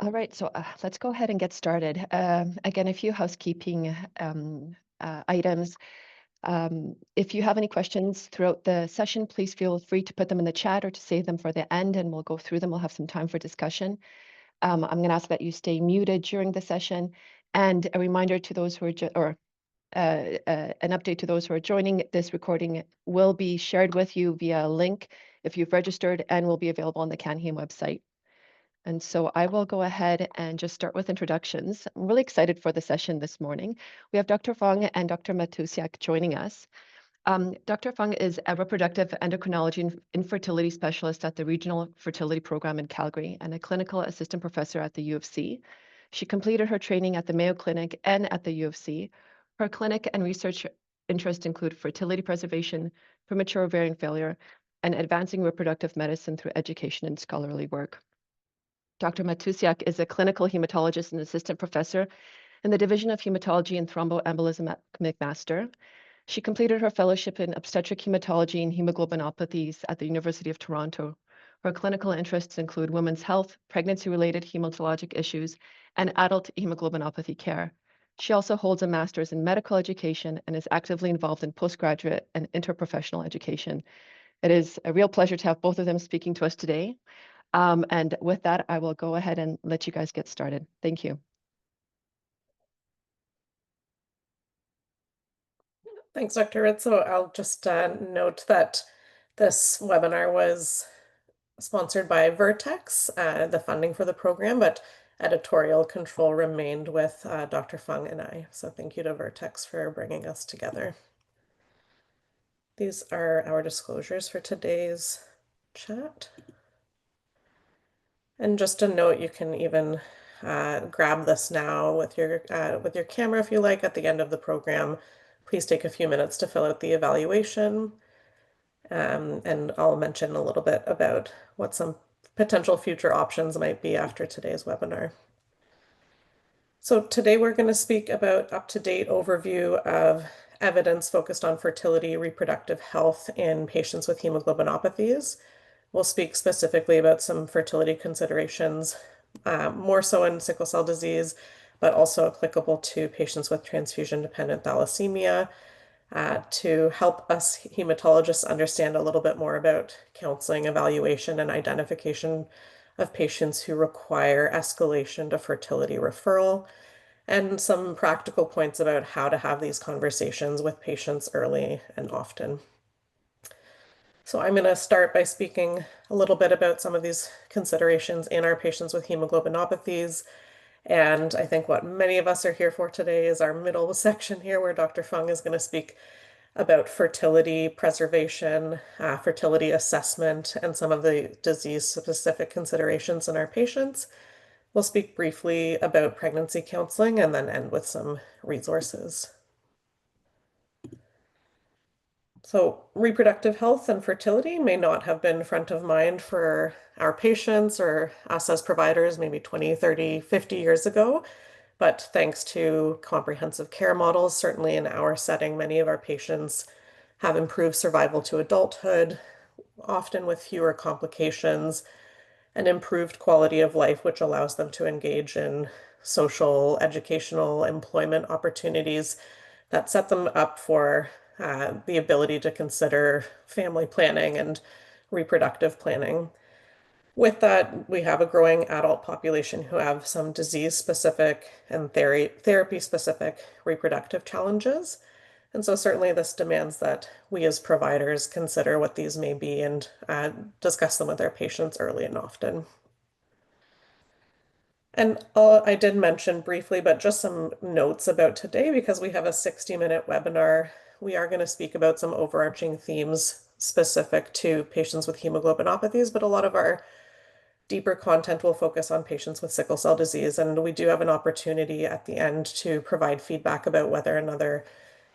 All right, so let's go ahead and get started. Again, a few housekeeping items. If you have any questions throughout the session, please feel free to put them in the chat or to save them for the end, and we'll go through them. We'll have some time for discussion. I'm going to ask that you stay muted during the session, and a reminder to those who are an update to those who are joining. This recording will be shared with you via a link if you've registered, and will be available on the CanHEM website. And so I will go ahead and just start with introductions. I'm really excited for the session this morning. We have Dr. Foong and Dr. Matusiak joining us. Dr. Foong is a reproductive endocrinology and infertility specialist at the Regional Fertility Program in Calgary and a clinical assistant professor at the U of C. She completed her training at the Mayo Clinic and at the U of C. Her clinic and research interests include fertility preservation, premature ovarian failure, and advancing reproductive medicine through education and scholarly work. Dr. Matusiak is a clinical hematologist and assistant professor in the Division of Hematology and Thromboembolism at McMaster. She completed her fellowship in obstetric hematology and hemoglobinopathies at the University of Toronto. Her clinical interests include women's health, pregnancy-related hematologic issues, and adult hemoglobinopathy care. She also holds a master's in medical education and is actively involved in postgraduate and interprofessional education. It is a real pleasure to have both of them speaking to us today. And with that, I will go ahead and let you guys get started. Thank you. Thanks, Dr. Ritzo. I'll just note that this webinar was sponsored by Vertex, the funding for the program, but editorial control remained with Dr. Foong and I. So thank you to Vertex for bringing us together. These are our disclosures for today's chat. And just a note, you can even grab this now with your camera if you like at the end of the program. Please take a few minutes to fill out the evaluation. And I'll mention a little bit about what some potential future options might be after today's webinar. So today we're going to speak about up-to-date overview of evidence focused on fertility, reproductive health in patients with hemoglobinopathies. We'll speak specifically about some fertility considerations, more so in sickle cell disease, but also applicable to patients with transfusion-dependent thalassemia, to help us hematologists understand a little bit more about counseling, evaluation, and identification of patients who require escalation to fertility referral, and some practical points about how to have these conversations with patients early and often. So I'm going to start by speaking a little bit about some of these considerations in our patients with hemoglobinopathies. And I think what many of us are here for today is our middle section here, where Dr. Foong is going to speak about fertility preservation, fertility assessment, and some of the disease-specific considerations in our patients. We'll speak briefly about pregnancy counseling and then end with some resources. So reproductive health and fertility may not have been front of mind for our patients or us as providers maybe 20, 30, 50 years ago. But thanks to comprehensive care models, certainly in our setting, many of our patients have improved survival to adulthood, often with fewer complications, and improved quality of life, which allows them to engage in social, educational, employment opportunities that set them up for the ability to consider family planning and reproductive planning. With that, we have a growing adult population who have some disease-specific and therapy-specific reproductive challenges. And so certainly this demands that we as providers consider what these may be and discuss them with our patients early and often. And I did mention briefly, but just some notes about today, because we have a 60-minute webinar. We are going to speak about some overarching themes specific to patients with hemoglobinopathies, but a lot of our deeper content will focus on patients with sickle cell disease. And we do have an opportunity at the end to provide feedback about whether another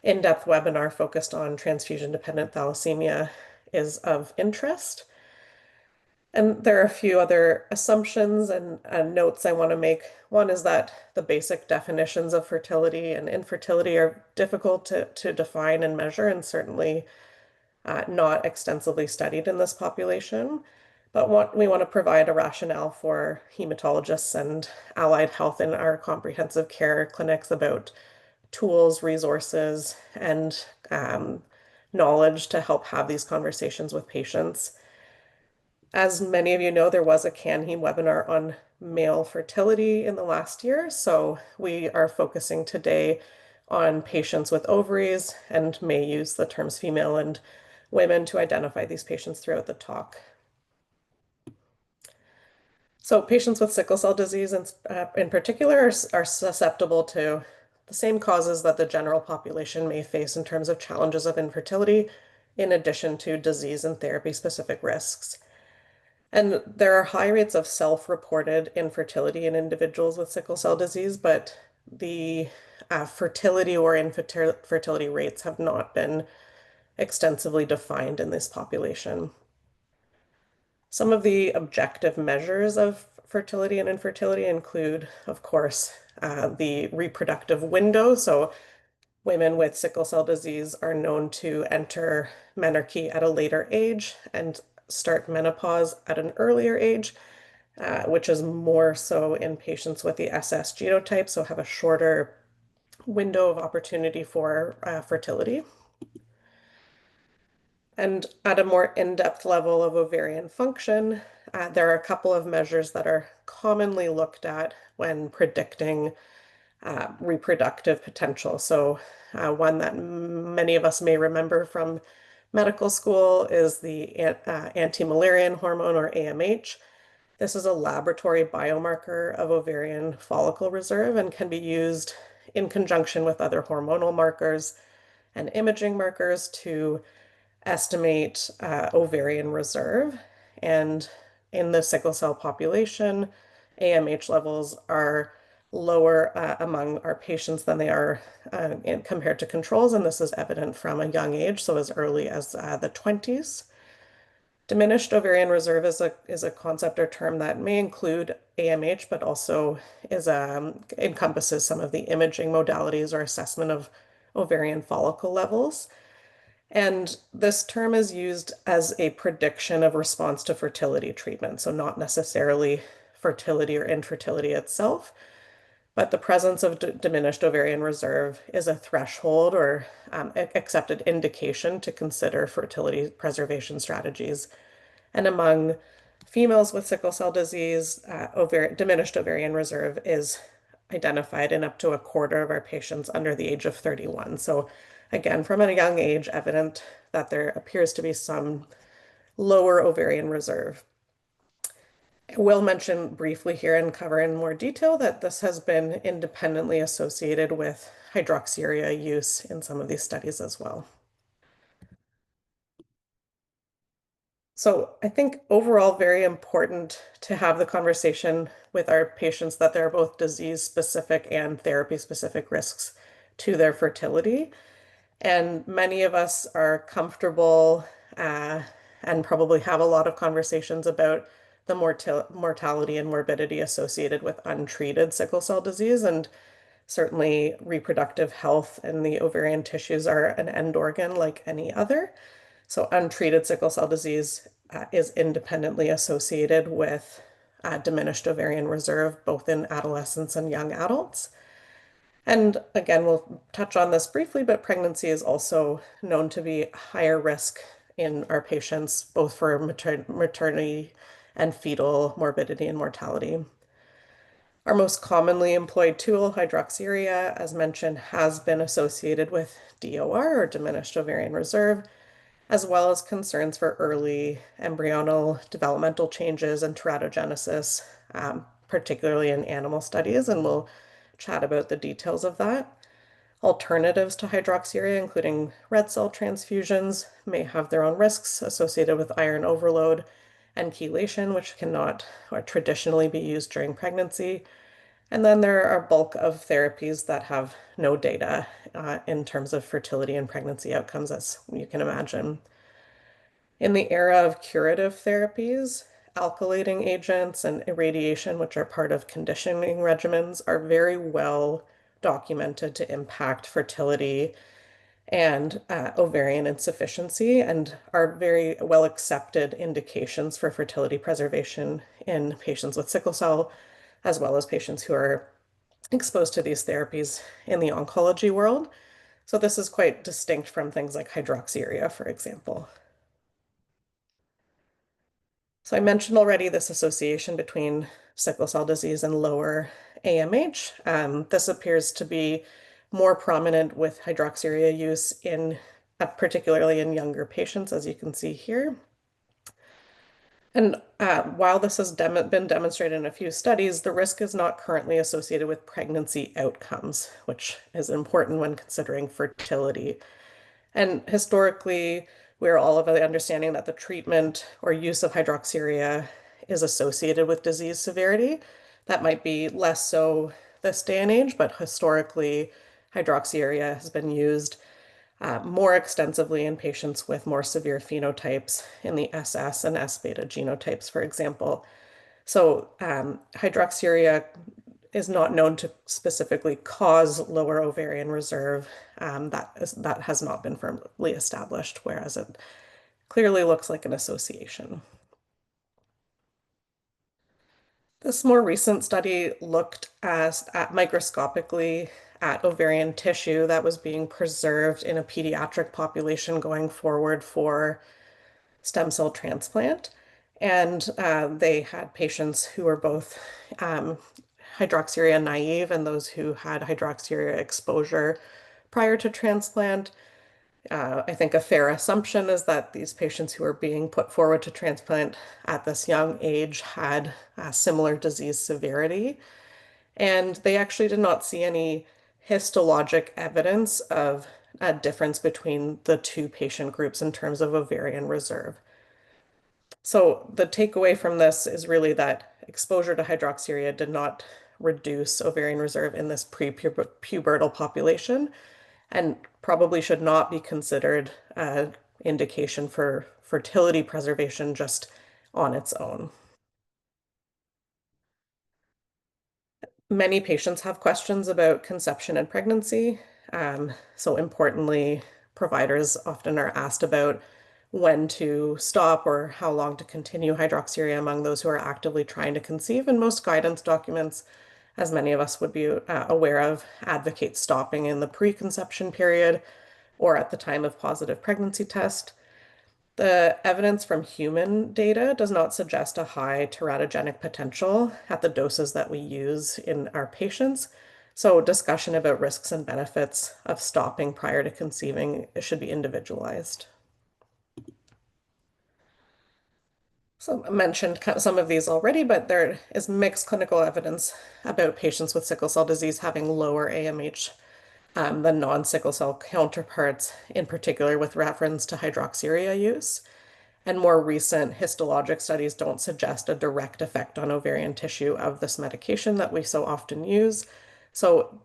in-depth webinar focused on transfusion-dependent thalassemia is of interest. And there are a few other assumptions and notes I want to make. One is that the basic definitions of fertility and infertility are difficult to define and measure, and certainly not extensively studied in this population. But we want to provide a rationale for hematologists and allied health in our comprehensive care clinics about tools, resources, and knowledge to help have these conversations with patients. As many of you know, there was a CanHeme webinar on male fertility in the last year, so we are focusing today on patients with ovaries and may use the terms female and women to identify these patients throughout the talk. So patients with sickle cell disease in particular are susceptible to the same causes that the general population may face in terms of challenges of infertility, in addition to disease and therapy-specific risks. And there are high rates of self-reported infertility in individuals with sickle cell disease, but the fertility or infertility rates have not been extensively defined in this population. Some of the objective measures of fertility and infertility include, of course, the reproductive window. So women with sickle cell disease are known to enter menarche at a later age and start menopause at an earlier age, which is more so in patients with the SS genotype, so have a shorter window of opportunity for fertility. And at a more in-depth level of ovarian function, there are a couple of measures that are commonly looked at when predicting reproductive potential. So one that many of us may remember from medical school is the anti-Müllerian hormone, or AMH. This is a laboratory biomarker of ovarian follicle reserve and can be used in conjunction with other hormonal markers and imaging markers to estimate ovarian reserve. And in the sickle cell population, AMH levels are lower among our patients than they are compared to controls, and this is evident from a young age, so as early as the 20s. Diminished ovarian reserve is a concept or term that may include AMH, but also encompasses some of the imaging modalities or assessment of ovarian follicle levels. And this term is used as a prediction of response to fertility treatment, so not necessarily fertility or infertility itself, but the presence of diminished ovarian reserve is a threshold or accepted indication to consider fertility preservation strategies. And among females with sickle cell disease, diminished ovarian reserve is identified in up to a quarter of our patients under the age of 31. So again, from a young age, evident that there appears to be some lower ovarian reserve. I will mention briefly here and cover in more detail that this has been independently associated with hydroxyurea use in some of these studies as well. So I think overall very important to have the conversation with our patients that there are both disease-specific and therapy-specific risks to their fertility. And many of us are comfortable and probably have a lot of conversations about the mortality and morbidity associated with untreated sickle cell disease. And certainly reproductive health in the ovarian tissues are an end organ like any other. So untreated sickle cell disease is independently associated with diminished ovarian reserve, both in adolescents and young adults. And again, we'll touch on this briefly, but pregnancy is also known to be higher risk in our patients, both for maternity and fetal morbidity and mortality. Our most commonly employed tool, hydroxyurea, as mentioned, has been associated with DOR, or diminished ovarian reserve, as well as concerns for early embryonal developmental changes and teratogenesis, particularly in animal studies, and we'll chat about the details of that. Alternatives to hydroxyurea, including red cell transfusions, may have their own risks associated with iron overload and chelation, which cannot traditionally be used during pregnancy. And then there are a bulk of therapies that have no data in terms of fertility and pregnancy outcomes, as you can imagine. In the era of curative therapies, alkylating agents and irradiation, which are part of conditioning regimens, are very well documented to impact fertility and ovarian insufficiency, and are very well accepted indications for fertility preservation in patients with sickle cell, as well as patients who are exposed to these therapies in the oncology world. So this is quite distinct from things like hydroxyurea, for example. So I mentioned already this association between sickle cell disease and lower AMH. This appears to be more prominent with hydroxyurea use in particularly in younger patients, as you can see here. And while this has been demonstrated in a few studies, the risk is not currently associated with pregnancy outcomes, which is important when considering fertility. And historically, we're all of the understanding that the treatment or use of hydroxyurea is associated with disease severity. That might be less so this day and age, but historically, hydroxyurea has been used more extensively in patients with more severe phenotypes in the SS and S beta genotypes, for example. So hydroxyurea is not known to specifically cause lower ovarian reserve. That has not been firmly established, whereas it clearly looks like an association. This more recent study looked at microscopically at ovarian tissue that was being preserved in a pediatric population going forward for stem cell transplant. And they had patients who were both hydroxyurea naive and those who had hydroxyurea exposure prior to transplant. I think a fair assumption is that these patients who are being put forward to transplant at this young age had similar disease severity. And they actually did not see any histologic evidence of a difference between the two patient groups in terms of ovarian reserve. So the takeaway from this is really that exposure to hydroxyurea did not reduce ovarian reserve in this pre-pubertal population and probably should not be considered an indication for fertility preservation just on its own. Many patients have questions about conception and pregnancy. So importantly, providers often are asked about when to stop or how long to continue hydroxyurea among those who are actively trying to conceive. And most guidance documents, as many of us would be aware of, advocate stopping in the preconception period or at the time of positive pregnancy test. The evidence from human data does not suggest a high teratogenic potential at the doses that we use in our patients. So discussion about risks and benefits of stopping prior to conceiving should be individualized. So I mentioned some of these already, but there is mixed clinical evidence about patients with sickle cell disease having lower AMH than non-sickle cell counterparts, in particular with reference to hydroxyurea use. And more recent histologic studies don't suggest a direct effect on ovarian tissue of this medication that we so often use. So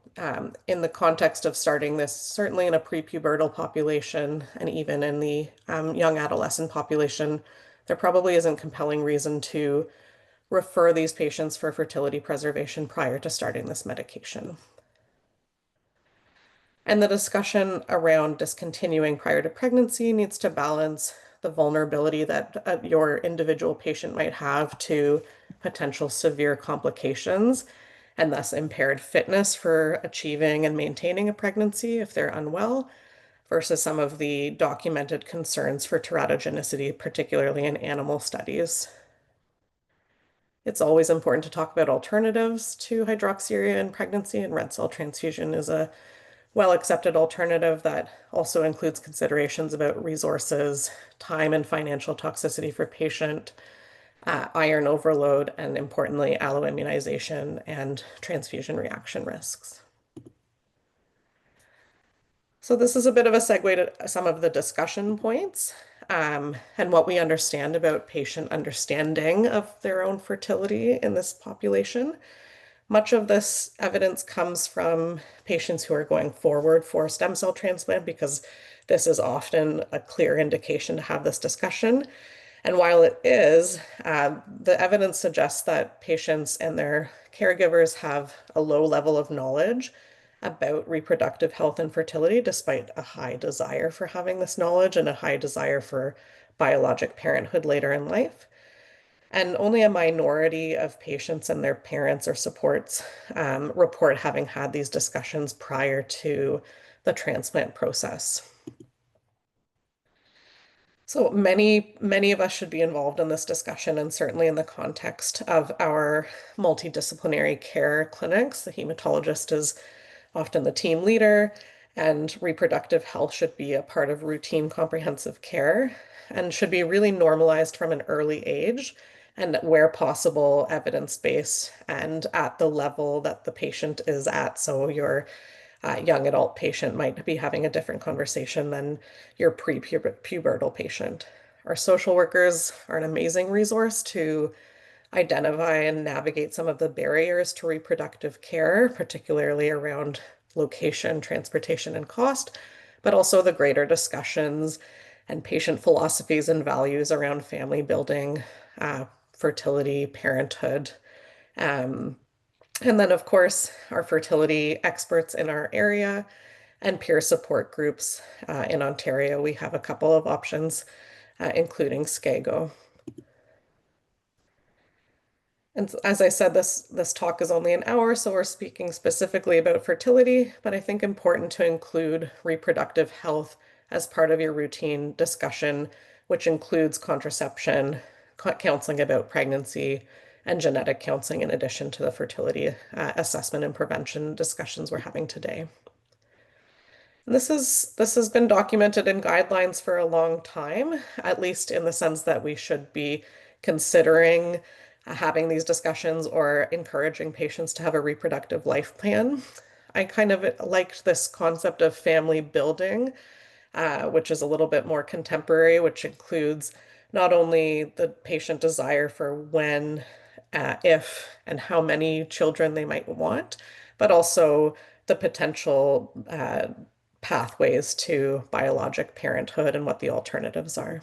in the context of starting this, certainly in a prepubertal population and even in the young adolescent population, there probably isn't compelling reason to refer these patients for fertility preservation prior to starting this medication. And the discussion around discontinuing prior to pregnancy needs to balance the vulnerability that your individual patient might have to potential severe complications and thus impaired fitness for achieving and maintaining a pregnancy if they're unwell, versus some of the documented concerns for teratogenicity, particularly in animal studies. It's always important to talk about alternatives to hydroxyurea in pregnancy, and red cell transfusion is a well-accepted alternative that also includes considerations about resources, time and financial toxicity for patient, iron overload, and importantly, alloimmunization and transfusion reaction risks. So this is a bit of a segue to some of the discussion points and what we understand about patient understanding of their own fertility in this population. Much of this evidence comes from patients who are going forward for stem cell transplant because this is often a clear indication to have this discussion. And while it is, the evidence suggests that patients and their caregivers have a low level of knowledge about reproductive health and fertility, despite a high desire for having this knowledge and a high desire for biologic parenthood later in life. And only a minority of patients and their parents or supports report having had these discussions prior to the transplant process. So many of us should be involved in this discussion, and certainly in the context of our multidisciplinary care clinics. The hematologist is often the team leader, and reproductive health should be a part of routine comprehensive care and should be really normalized from an early age, and where possible, evidence-based and at the level that the patient is at. So your young adult patient might be having a different conversation than your pre-pubertal patient. Our social workers are an amazing resource to identify and navigate some of the barriers to reproductive care, particularly around location, transportation, and cost, but also the greater discussions and patient philosophies and values around family building, fertility, parenthood, and then, of course, our fertility experts in our area and peer support groups in Ontario. We have a couple of options, including SCAGO. And as I said, this talk is only an hour, so we're speaking specifically about fertility, but I think important to include reproductive health as part of your routine discussion, which includes contraception, counseling about pregnancy, and genetic counseling in addition to the fertility assessment and prevention discussions we're having today. And this has been documented in guidelines for a long time, at least in the sense that we should be considering having these discussions or encouraging patients to have a reproductive life plan. I kind of liked this concept of family building, which is a little bit more contemporary, which includes not only the patient desire for when, if, and how many children they might want, but also the potential pathways to biologic parenthood and what the alternatives are.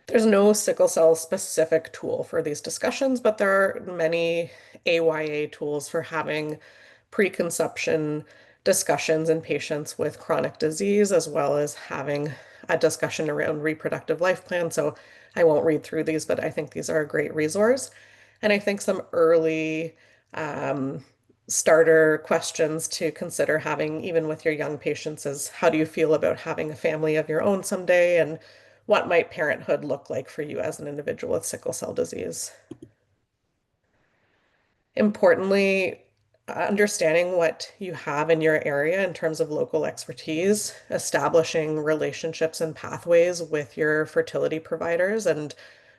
There's no sickle cell specific tool for these discussions, but there are many AYA tools for having preconception discussions in patients with chronic disease, as well as having a discussion around reproductive life plan. So I won't read through these, but I think these are a great resource. And I think some early starter questions to consider having even with your young patients is, how do you feel about having a family of your own someday? And what might parenthood look like for you as an individual with sickle cell disease? Importantly, understanding what you have in your area in terms of local expertise, establishing relationships and pathways with your fertility providers, and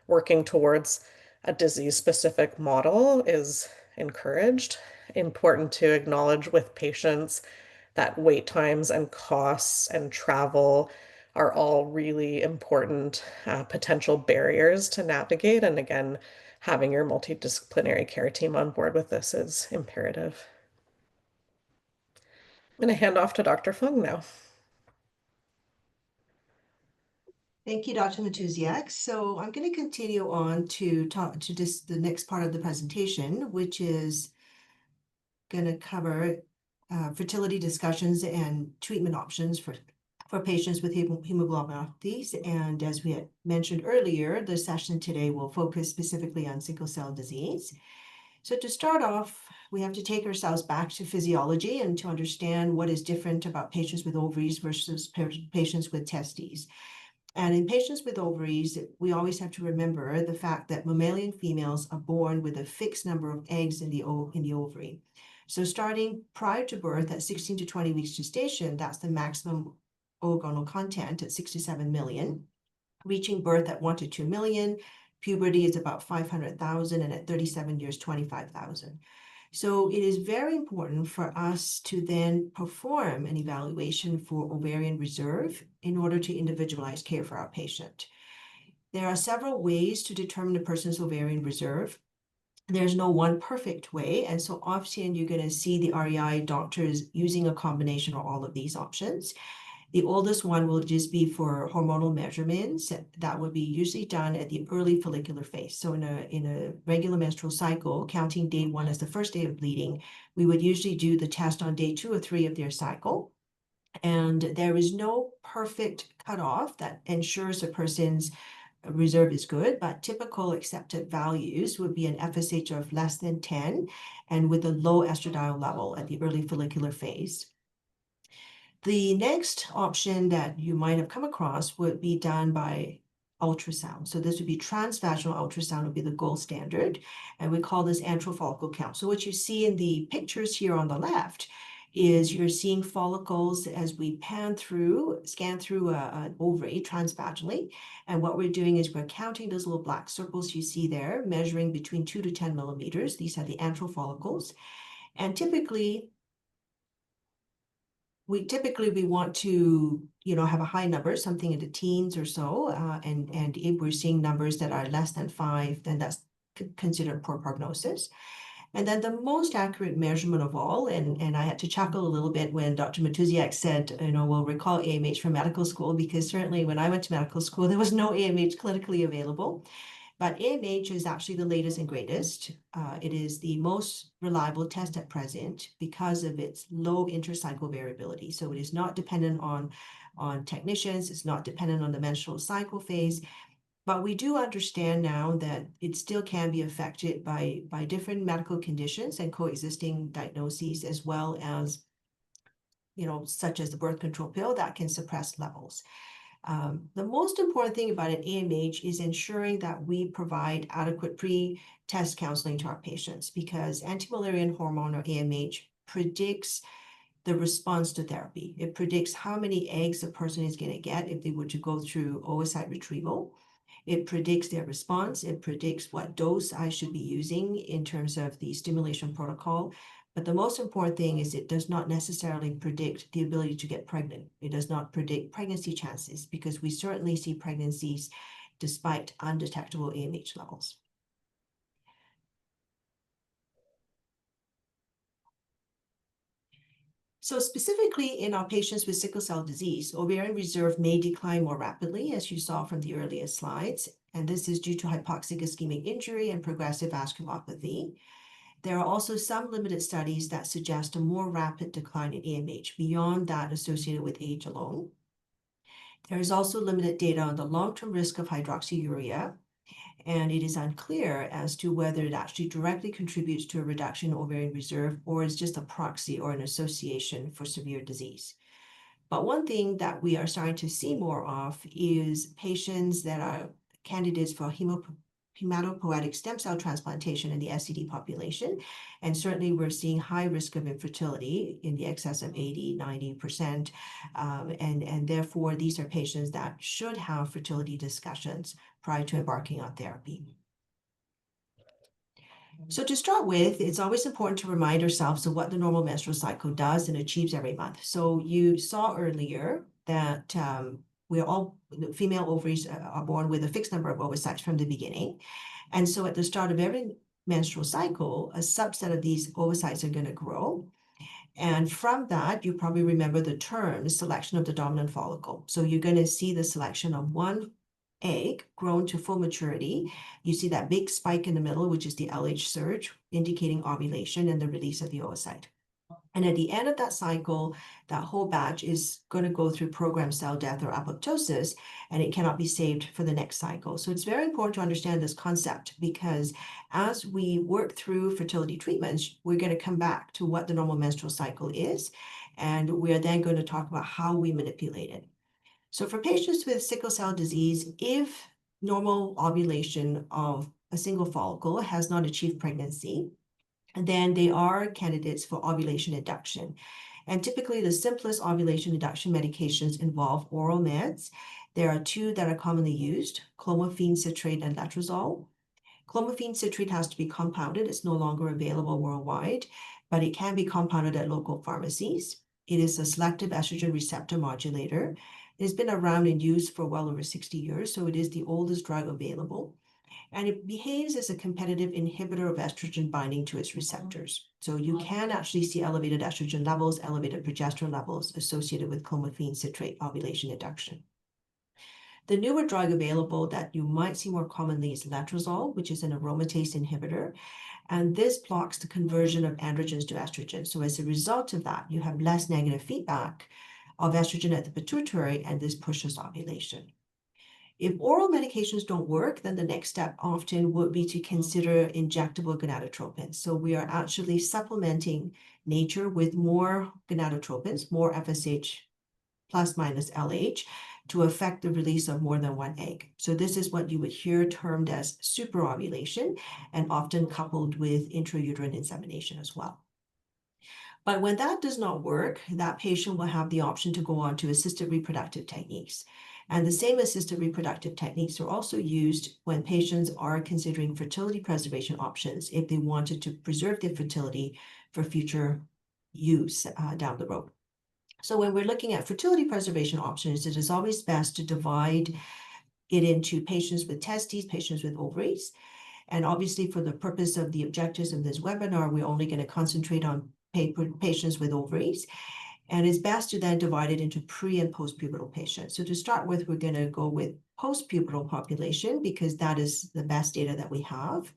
working towards a disease-specific model is encouraged. Important to acknowledge with patients that wait times and costs and travel are all really important potential barriers to navigate. And again, having your multidisciplinary care team on board with this is imperative. I'm going to hand off to Dr. Foong now. Thank you, Dr. Matusiak. So I'm going to continue on to talk to just the next part of the presentation, which is going to cover fertility discussions and treatment options for patients with hemoglobinopathies. And as we had mentioned earlier, the session today will focus specifically on sickle cell disease. So to start off, we have to take ourselves back to physiology and to understand what is different about patients with ovaries versus patients with testes. And in patients with ovaries, we always have to remember the fact that mammalian females are born with a fixed number of eggs in the ovary. So starting prior to birth at 16 to 20 weeks gestation, that's the maximum oogonal content at 67 million. Reaching birth at 1 to 2 million, puberty is about 500,000, and at 37 years, 25,000. So it is very important for us to then perform an evaluation for ovarian reserve in order to individualize care for our patient. There are several ways to determine a person's ovarian reserve. There's no one perfect way, and so often you're going to see the REI doctors using a combination of all of these options. The oldest one will just be for hormonal measurements. That would be usually done at the early follicular phase. So in a regular menstrual cycle, counting day 1 as the first day of bleeding, we would usually do the test on day 2 or 3 of their cycle. And there is no perfect cutoff that ensures a person's reserve is good, but typical accepted values would be an FSH of less than 10 and with a low estradiol level at the early follicular phase. The next option that you might have come across would be done by ultrasound. So this would be transvaginal ultrasound would be the gold standard, and we call this antral follicle count. So what you see in the pictures here on the left is you're seeing follicles as we scan through an ovary transvaginally. And what we're doing is we're counting those little black circles you see there, measuring between 2 to 10 millimeters. These are the antral follicles. And typically, we want to, have a high number, something in the teens or so. And if we're seeing numbers that are less than 5, then that's considered poor prognosis. And then the most accurate measurement of all, and I had to chuckle a little bit when Dr. Matusiak said, we'll recall AMH from medical school, because certainly when I went to medical school, there was no AMH clinically available. But AMH is actually the latest and greatest. It is the most reliable test at present because of its low intercycle variability. So it is not dependent on technicians. It's not dependent on the menstrual cycle phase. But we do understand now that it still can be affected by different medical conditions and coexisting diagnoses, as well as, such as the birth control pill that can suppress levels. The most important thing about an AMH is ensuring that we provide adequate pre-test counseling to our patients, because anti-Müllerian hormone, or AMH, predicts the response to therapy. It predicts how many eggs a person is going to get if they were to go through oocyte retrieval. It predicts their response. It predicts what dose I should be using in terms of the stimulation protocol. But the most important thing is it does not necessarily predict the ability to get pregnant. It does not predict pregnancy chances, because we certainly see pregnancies despite undetectable AMH levels. So specifically in our patients with sickle cell disease, ovarian reserve may decline more rapidly, as you saw from the earlier slides, and this is due to hypoxic ischemic injury and progressive vasculopathy. There are also some limited studies that suggest a more rapid decline in AMH beyond that associated with age alone. There is also limited data on the long-term risk of hydroxyurea, and it is unclear as to whether it actually directly contributes to a reduction in ovarian reserve or is just a proxy or an association for severe disease. But one thing that we are starting to see more of is patients that are candidates for hematopoietic stem cell transplantation in the SCD population. And certainly we're seeing high risk of infertility in the excess of 80–90%. And therefore, these are patients that should have fertility discussions prior to embarking on therapy. So to start with, it's always important to remind ourselves of what the normal menstrual cycle does and achieves every month. So you saw earlier that the female ovaries are born with a fixed number of oocytes from the beginning. And so at the start of every menstrual cycle, a subset of these oocytes are going to grow. And from that, you probably remember the term selection of the dominant follicle. So you're going to see the selection of one egg grown to full maturity. You see that big spike in the middle, which is the LH surge, indicating ovulation and the release of the oocyte. And at the end of that cycle, that whole batch is going to go through programmed cell death or apoptosis, and it cannot be saved for the next cycle. So it's very important to understand this concept, because as we work through fertility treatments, we're going to come back to what the normal menstrual cycle is, and we're then going to talk about how we manipulate it. So for patients with sickle cell disease, if normal ovulation of a single follicle has not achieved pregnancy, then they are candidates for ovulation induction. And typically the simplest ovulation induction medications involve oral meds. There are two that are commonly used, clomiphene citrate and letrozole. Clomiphene citrate has to be compounded. It's no longer available worldwide, but it can be compounded at local pharmacies. It is a selective estrogen receptor modulator. It has been around and used for well over 60 years, so it is the oldest drug available. And it behaves as a competitive inhibitor of estrogen binding to its receptors. So you can actually see elevated estrogen levels, elevated progesterone levels associated with clomiphene citrate ovulation induction. The newer drug available that you might see more commonly is letrozole, which is an aromatase inhibitor. And this blocks the conversion of androgens to estrogen. So as a result of that, you have less negative feedback of estrogen at the pituitary, and this pushes ovulation. If oral medications don't work, then the next step often would be to consider injectable gonadotropins. So we are actually supplementing nature with more gonadotropins, more FSH plus minus LH, to affect the release of more than one egg. So this is what you would hear termed as superovulation, and often coupled with intrauterine insemination as well. But when that does not work, that patient will have the option to go on to assisted reproductive techniques. And the same assisted reproductive techniques are also used when patients are considering fertility preservation options if they wanted to preserve their fertility for future use down the road. So when we're looking at fertility preservation options, it is always best to divide it into patients with testes, patients with ovaries. And obviously, for the purpose of the objectives of this webinar, we're only going to concentrate on patients with ovaries. And it's best to then divide it into pre- and post-pubertal patients. So to start with, we're going to go with post-pubertal population because that is the best data that we have.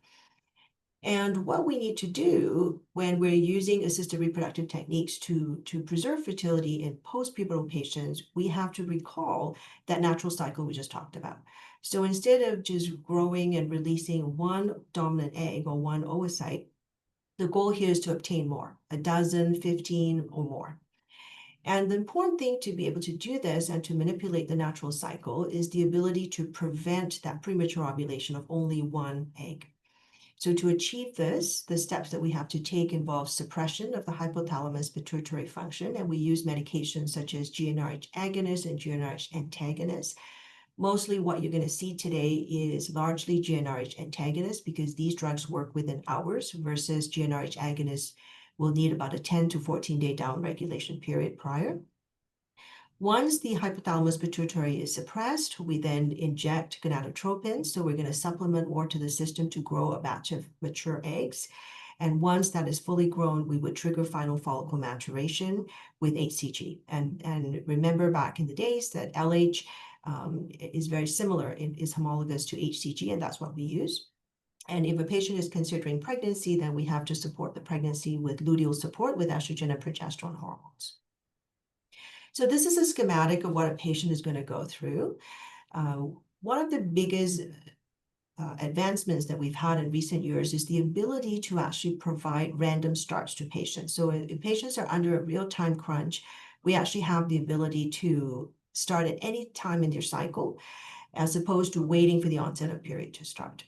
And what we need to do when we're using assisted reproductive techniques to preserve fertility in post-pubertal patients, we have to recall that natural cycle we just talked about. So instead of just growing and releasing one dominant egg or one oocyte, the goal here is to obtain more, 12, 15 or more. And the important thing to be able to do this and to manipulate the natural cycle is the ability to prevent that premature ovulation of only one egg. So to achieve this, the steps that we have to take involve suppression of the hypothalamus pituitary function, and we use medications such as GnRH agonists and GnRH antagonists. Mostly what you're going to see today is largely GnRH antagonists because these drugs work within hours versus GnRH agonists will need about a 10 to 14 day downregulation period prior. Once the hypothalamus pituitary is suppressed, we then inject gonadotropins. So we're going to supplement more to the system to grow a batch of mature eggs. And once that is fully grown, we would trigger final follicle maturation with HCG. And remember back in the days that LH is very similar, it is homologous to HCG, and that's what we use. And if a patient is considering pregnancy, then we have to support the pregnancy with luteal support with estrogen and progesterone hormones. So this is a schematic of what a patient is going to go through. One of the biggest advancements that we've had in recent years is the ability to actually provide random starts to patients. So if patients are under a real-time crunch, we actually have the ability to start at any time in their cycle, as opposed to waiting for the onset of period to start.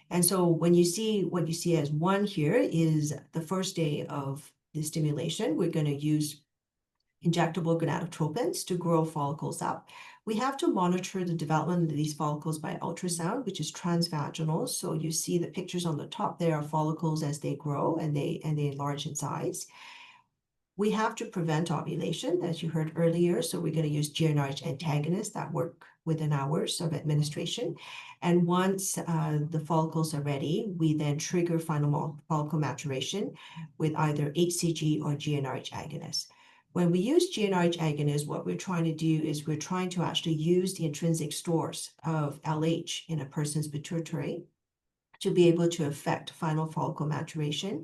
And so when you see what you see as 1 here is the first day of the stimulation. We're going to use injectable gonadotropins to grow follicles up. We have to monitor the development of these follicles by ultrasound, which is transvaginal. So you see the pictures on the top there are follicles as they grow and they enlarge in size. We have to prevent ovulation, as you heard earlier. So we're going to use GnRH antagonists that work within hours of administration. And once the follicles are ready, we then trigger final follicle maturation with either HCG or GnRH agonists. When we use GnRH agonists, what we're trying to do is we're trying to actually use the intrinsic stores of LH in a person's pituitary to be able to affect final follicle maturation.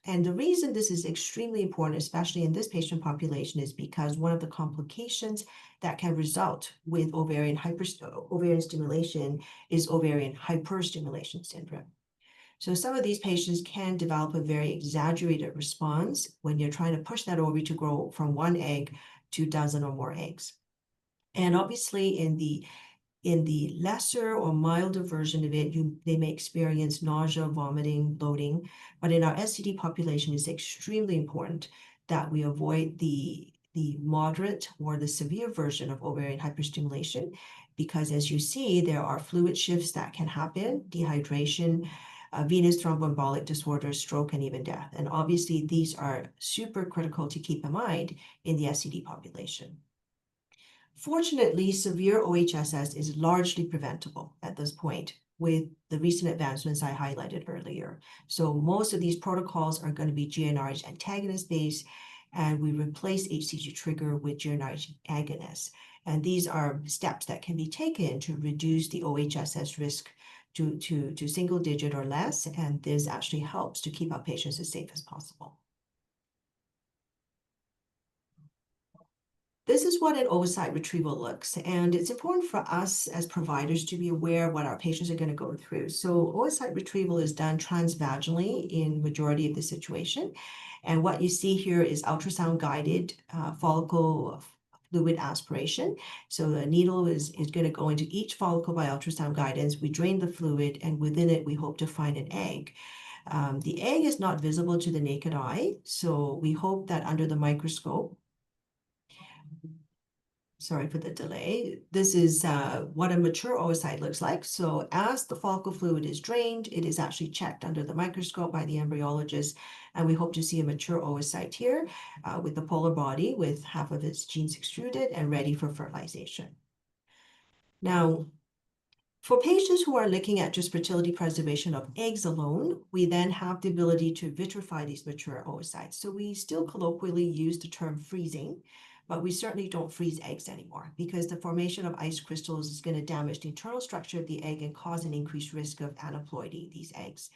And the reason this is extremely important, especially in this patient population, is because one of the complications that can result with ovarian stimulation is ovarian hyperstimulation syndrome. So some of these patients can develop a very exaggerated response when you're trying to push that ovary to grow from 1 egg to 12 or more eggs. And obviously in the lesser or milder version of it, they may experience nausea, vomiting, bloating. But in our SCD population, it's extremely important that we avoid the moderate or the severe version of ovarian hyperstimulation, because as you see, there are fluid shifts that can happen, dehydration, venous thromboembolic disorder, stroke, and even death. And obviously, these are super critical to keep in mind in the SCD population. Fortunately, severe OHSS is largely preventable at this point with the recent advancements I highlighted earlier. So most of these protocols are going to be GnRH antagonist based, and we replace HCG trigger with GnRH agonist. And these are steps that can be taken to reduce the OHSS risk to single digit or less, and this actually helps to keep our patients as safe as possible. This is what an oocyte retrieval looks, and it's important for us as providers to be aware of what our patients are going to go through. So oocyte retrieval is done transvaginally in majority of the situation. And what you see here is ultrasound-guided follicle fluid aspiration. So the needle is going to go into each follicle by ultrasound guidance. We drain the fluid, and within it, we hope to find an egg. The egg is not visible to the naked eye, so we hope that under the microscope, sorry for the delay. This is what a mature oocyte looks like. So as the follicle fluid is drained, it is actually checked under the microscope by the embryologist, and we hope to see a mature oocyte here with the polar body with half of its genes extruded and ready for fertilization. Now, for patients who are looking at just fertility preservation of eggs alone, we then have the ability to vitrify these mature oocytes. So we still colloquially use the term freezing, but we certainly don't freeze eggs anymore because the formation of ice crystals is going to damage the internal structure of the egg and cause an increased risk of aneuploidy, these eggs.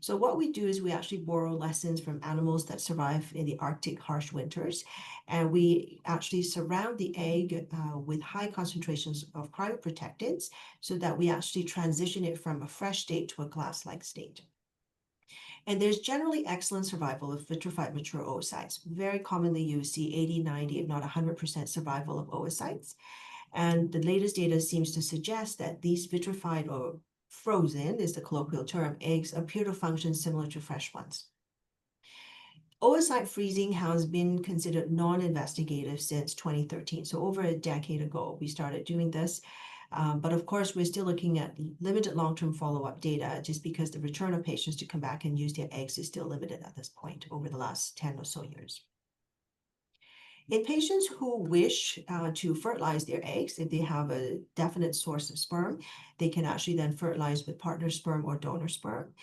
So what we do is we actually borrow lessons from animals that survive in the Arctic harsh winters, and we actually surround the egg with high concentrations of cryoprotectants so that we actually transition it from a fresh state to a glass-like state. And there's generally excellent survival of vitrified mature oocytes. Very commonly you see 80, 90, if not 100% survival of oocytes. And the latest data seems to suggest that these vitrified or frozen is the colloquial term, eggs appear to function similar to fresh ones. Oocyte freezing has been considered non-investigative since 2013. So over a decade ago, we started doing this. But of course, we're still looking at limited long-term follow-up data just because the return of patients to come back and use their eggs is still limited at this point over the last 10 or so years. In patients who wish to fertilize their eggs, if they have a definite source of sperm, they can actually then fertilize with partner sperm or donor sperm.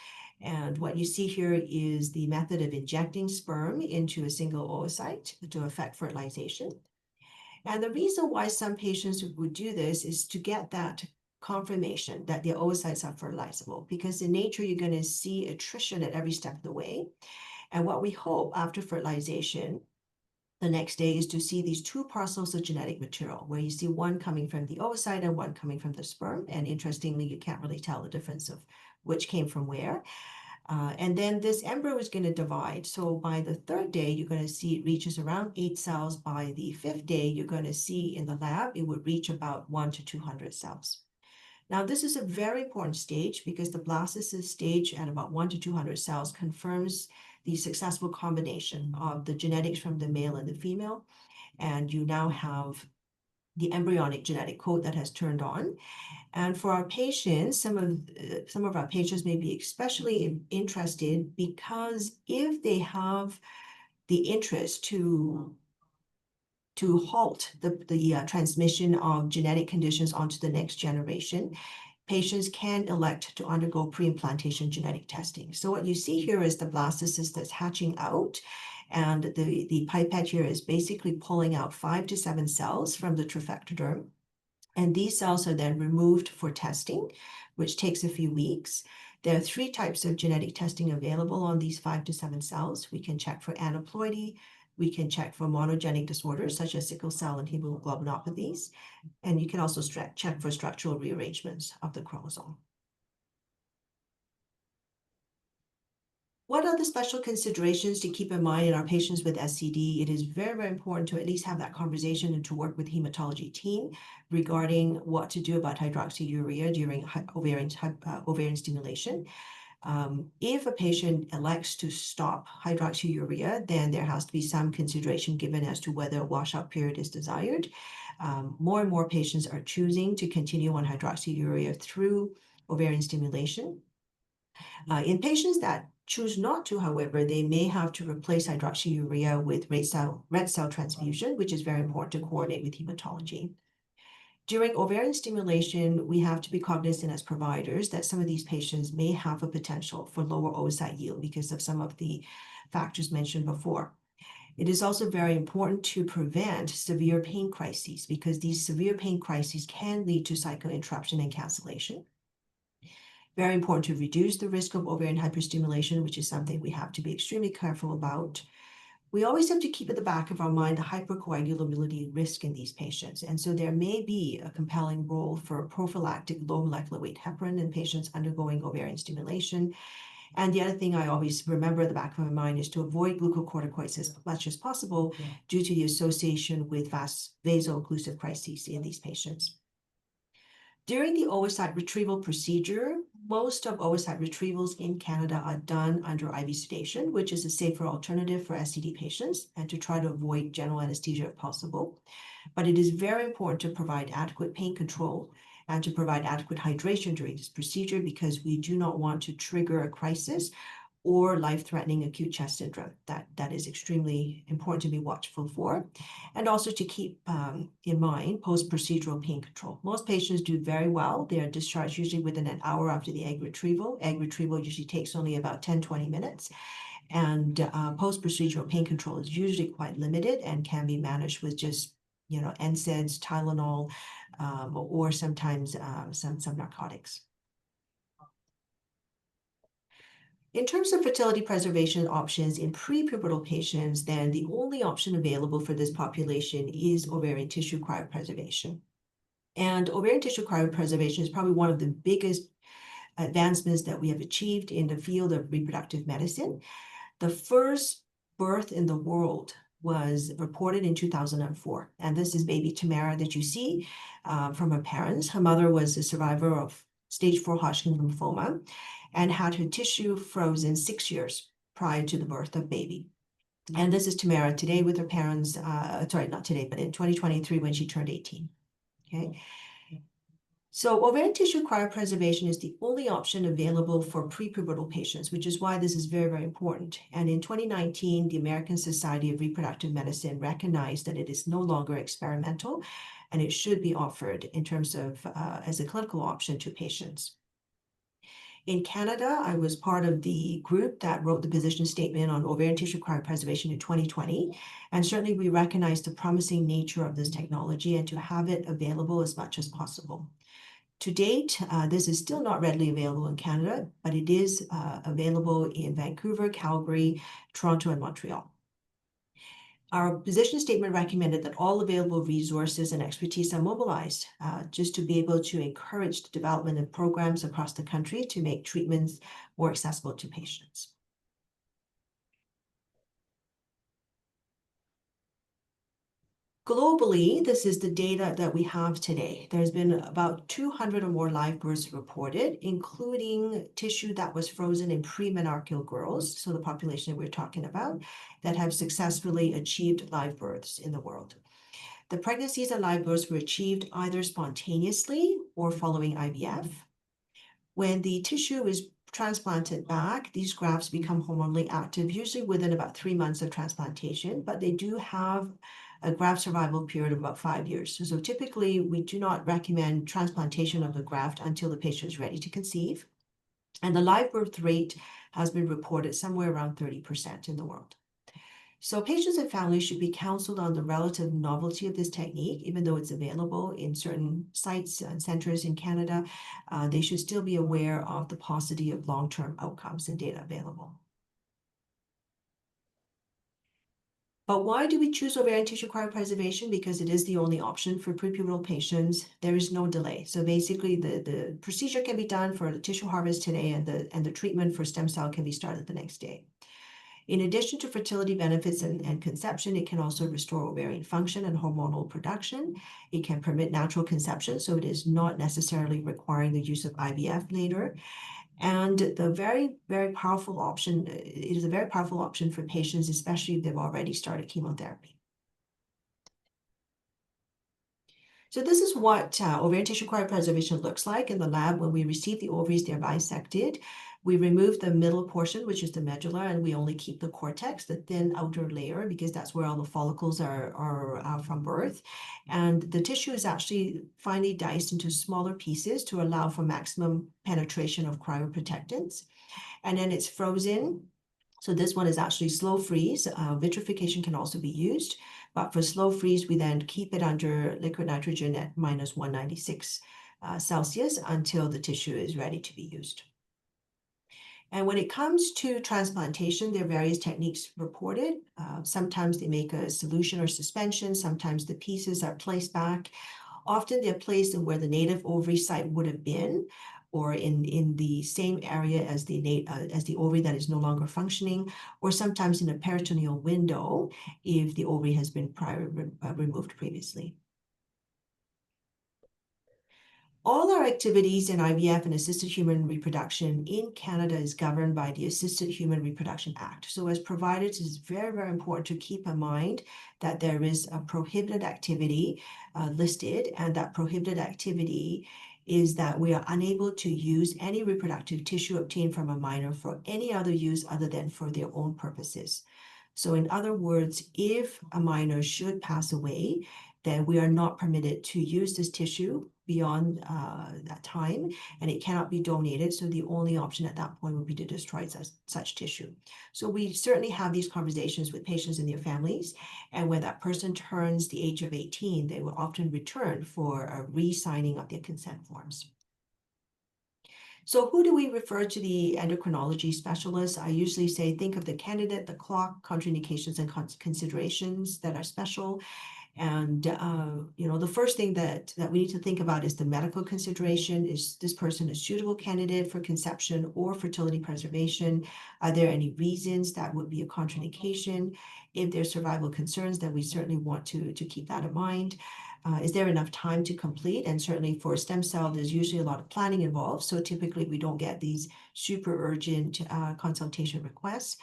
And what you see here is the method of injecting sperm into a single oocyte to effect fertilization. And the reason why some patients would do this is to get that confirmation that their oocytes are fertilizable, because in nature, you're going to see attrition at every step of the way. And what we hope after fertilization the next day is to see these two parcels of genetic material where you see one coming from the oocyte and one coming from the sperm. And interestingly, you can't really tell the difference of which came from where. And then this embryo is going to divide. So by the third day, you're going to see it reaches around 8 cells. By the 5th day, you're going to see in the lab, it would reach about 1 to 200 cells. Now, this is a very important stage because the blastocyst stage at about 1 to 200 cells confirms the successful combination of the genetics from the male and the female. And you now have the embryonic genetic code that has turned on. And for our patients, some of our patients may be especially interested because if they have the interest to halt the transmission of genetic conditions onto the next generation, patients can elect to undergo pre-implantation genetic testing. So what you see here is the blastocyst that's hatching out, and the pipette here is basically pulling out 5 to 7 cells from the trophectoderm. And these cells are then removed for testing, which takes a few weeks. There are 3 types of genetic testing available on these 5 to 7 cells. We can check for aneuploidy. We can check for monogenic disorders such as sickle cell and hemoglobinopathies. And you can also check for structural rearrangements of the chromosome. What are the special considerations to keep in mind in our patients with SCD? It is very, very important to at least have that conversation and to work with the hematology team regarding what to do about hydroxyurea during ovarian stimulation. If a patient elects to stop hydroxyurea, then there has to be some consideration given as to whether a washout period is desired. More and more patients are choosing to continue on hydroxyurea through ovarian stimulation. In patients that choose not to, however, they may have to replace hydroxyurea with red cell transfusion, which is very important to coordinate with hematology. During ovarian stimulation, we have to be cognizant as providers that some of these patients may have a potential for lower oocyte yield because of some of the factors mentioned before. It is also very important to prevent severe pain crises because these severe pain crises can lead to cycle interruption and cancellation. Very important to reduce the risk of ovarian hyperstimulation, which is something we have to be extremely careful about. We always have to keep at the back of our mind the hypercoagulability risk in these patients. And so there may be a compelling role for prophylactic low molecular weight heparin in patients undergoing ovarian stimulation. And the other thing I always remember at the back of my mind is to avoid glucocorticoids as much as possible due to the association with vaso-occlusive crises in these patients. During the oocyte retrieval procedure, most of oocyte retrievals in Canada are done under IV sedation, which is a safer alternative for SCD patients and to try to avoid general anesthesia if possible. But it is very important to provide adequate pain control and to provide adequate hydration during this procedure because we do not want to trigger a crisis or life-threatening acute chest syndrome. That is extremely important to be watchful for. And also to keep in mind post-procedural pain control. Most patients do very well. They are discharged usually within an hour after the egg retrieval. Egg retrieval usually takes only about 10-20 minutes. And post-procedural pain control is usually quite limited and can be managed with just, NSAIDs, Tylenol, or sometimes some narcotics. In terms of fertility preservation options in prepubertal patients, then the only option available for this population is ovarian tissue cryopreservation. And ovarian tissue cryopreservation is probably one of the biggest advancements that we have achieved in the field of reproductive medicine. The first birth in the world was reported in 2004. And this is baby Tamara that you see from her parents. Her mother was a survivor of stage 4 Hodgkin lymphoma and had her tissue frozen 6 years prior to the birth of baby. And this is Tamara today with her parents, sorry, not today, but in 2023 when she turned 18, okay? So ovarian tissue cryopreservation is the only option available for prepubertal patients, which is why this is very, very important. And in 2019, the American Society of Reproductive Medicine recognized that it is no longer experimental and it should be offered in terms of as a clinical option to patients. In Canada, I was part of the group that wrote the position statement on ovarian tissue cryopreservation in 2020. And certainly we recognize the promising nature of this technology and to have it available as much as possible. To date, this is still not readily available in Canada, but it is available in Vancouver, Calgary, Toronto, and Montreal. Our position statement recommended that all available resources and expertise are mobilized just to be able to encourage the development of programs across the country to make treatments more accessible to patients. Globally, this is the data that we have today. There's been about 200 or more live births reported, including tissue that was frozen in premenarcheal girls, so the population that we're talking about, that have successfully achieved live births in the world. The pregnancies and live births were achieved either spontaneously or following IVF. When the tissue is transplanted back, these grafts become hormonally active, usually within about 3 months of transplantation, but they do have a graft survival period of about 5 years. So typically, we do not recommend transplantation of the graft until the patient is ready to conceive. And the live birth rate has been reported somewhere around 30% in the world. So patients and families should be counseled on the relative novelty of this technique, even though it's available in certain sites and centers in Canada. They should still be aware of the paucity of long-term outcomes and data available. But why do we choose ovarian tissue cryopreservation? Because it is the only option for prepubertal patients. There is no delay. So basically, the procedure can be done for the tissue harvest today, and the treatment for stem cell can be started the next day. In addition to fertility benefits and conception, it can also restore ovarian function and hormonal production. It can permit natural conception, so it is not necessarily requiring the use of IVF later. And the very, very powerful option, it is a very powerful option for patients, especially if they've already started chemotherapy. So this is what ovarian tissue cryopreservation looks like in the lab. When we receive the ovaries, they're bisected. We remove the middle portion, which is the medulla, and we only keep the cortex, the thin outer layer, because that's where all the follicles are from birth. And the tissue is actually finely diced into smaller pieces to allow for maximum penetration of cryoprotectants. And then it's frozen. So this one is actually slow freeze. Vitrification can also be used, but for slow freeze, we then keep it under liquid nitrogen at minus 196 Celsius until the tissue is ready to be used. And when it comes to transplantation, there are various techniques reported. Sometimes they make a solution or suspension. Sometimes the pieces are placed back. Often they're placed in where the native ovary site would have been, or in the same area as the ovary that is no longer functioning, or sometimes in a peritoneal window if the ovary has been removed previously. All our activities in IVF and assisted human reproduction in Canada is governed by the Assisted Human Reproduction Act. So as providers, it's very, very important to keep in mind that there is a prohibited activity listed, and that prohibited activity is that we are unable to use any reproductive tissue obtained from a minor for any other use other than for their own purposes. So in other words, if a minor should pass away, then we are not permitted to use this tissue beyond that time, and it cannot be donated. So the only option at that point would be to destroy such tissue. So we certainly have these conversations with patients and their families, and when that person turns the age of 18, they will often return for a re-signing of their consent forms. So who do we refer to the endocrinology specialist? I usually say, think of the candidate, the clock, contraindications, and considerations that are special. And, the first thing that we need to think about is the medical consideration. Is this person a suitable candidate for conception or fertility preservation? Are there any reasons that would be a contraindication? If there's survival concerns, then we certainly want to keep that in mind. Is there enough time to complete? And certainly for stem cell, there's usually a lot of planning involved. So typically we don't get these super urgent consultation requests.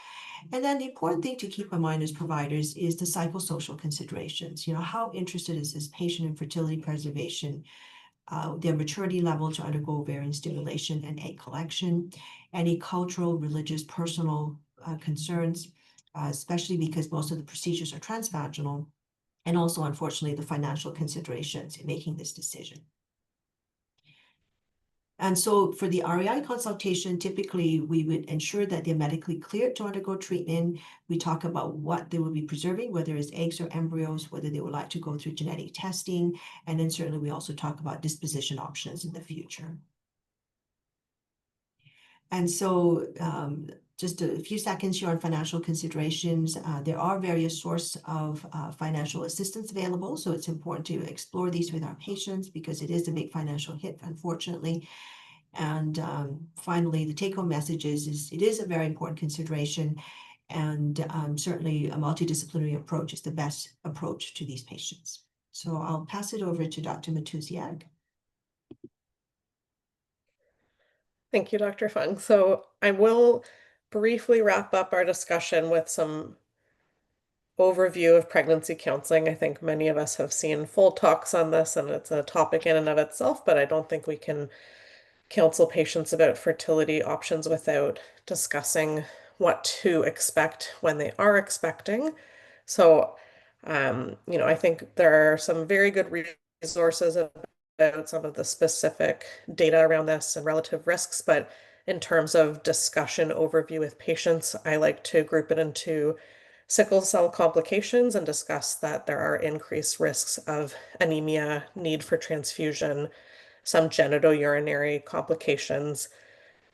And then the important thing to keep in mind as providers is the psychosocial considerations. How interested is this patient in fertility preservation, their maturity level to undergo ovarian stimulation and egg collection, any cultural, religious, personal concerns, especially because most of the procedures are transvaginal, and also, unfortunately, the financial considerations in making this decision. And so for the REI consultation, typically we would ensure that they're medically cleared to undergo treatment. We talk about what they will be preserving, whether it's eggs or embryos, whether they would like to go through genetic testing. And then certainly we also talk about disposition options in the future. And so just a few seconds here on financial considerations. There are various sources of financial assistance available. So it's important to explore these with our patients because it is a big financial hit, unfortunately. And finally, the take-home message is it is a very important consideration, and certainly a multidisciplinary approach is the best approach to these patients. So I'll pass it over to Dr. Matusiak. Thank you, Dr. Foong. So I will briefly wrap up our discussion with some overview of pregnancy counseling. I think many of us have seen full talks on this, and it's a topic in and of itself, but I don't think we can counsel patients about fertility options without discussing what to expect when they are expecting. So, I think there are some very good resources about some of the specific data around this and relative risks, but in terms of discussion overview with patients, I like to group it into sickle cell complications and discuss that there are increased risks of anemia, need for transfusion, some genitourinary complications,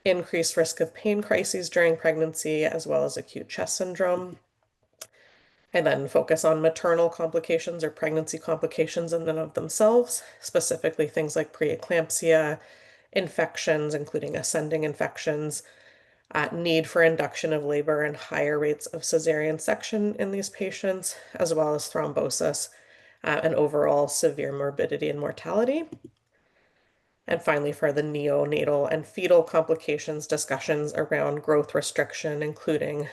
increased risk of pain crises during pregnancy, as well as acute chest syndrome. And then focus on maternal complications or pregnancy complications in and of themselves, specifically things like preeclampsia, infections, including ascending infections, need for induction of labor and higher rates of cesarean section in these patients, as well as thrombosis, and overall severe morbidity and mortality. And finally, for the neonatal and fetal complications, discussions around growth restriction, including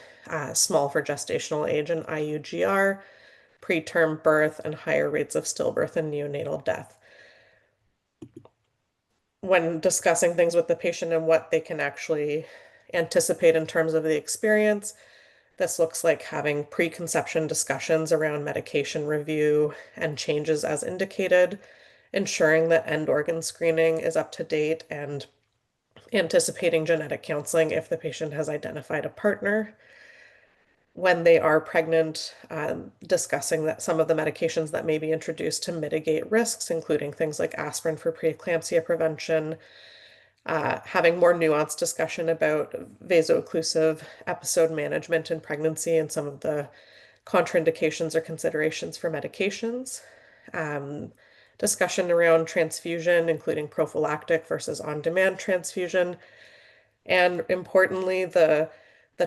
small for gestational age and IUGR, preterm birth, and higher rates of stillbirth and neonatal death. when discussing things with the patient and what they can actually anticipate in terms of the experience. This looks like having preconception discussions around medication review and changes as indicated, ensuring that end organ screening is up to date, and anticipating genetic counseling if the patient has identified a partner. When they are pregnant, discussing that some of the medications that may be introduced to mitigate risks, including things like aspirin for preeclampsia prevention, having more nuanced discussion about vaso-occlusive episode management in pregnancy and some of the contraindications or considerations for medications. Discussion around transfusion, including prophylactic versus on-demand transfusion. And importantly, the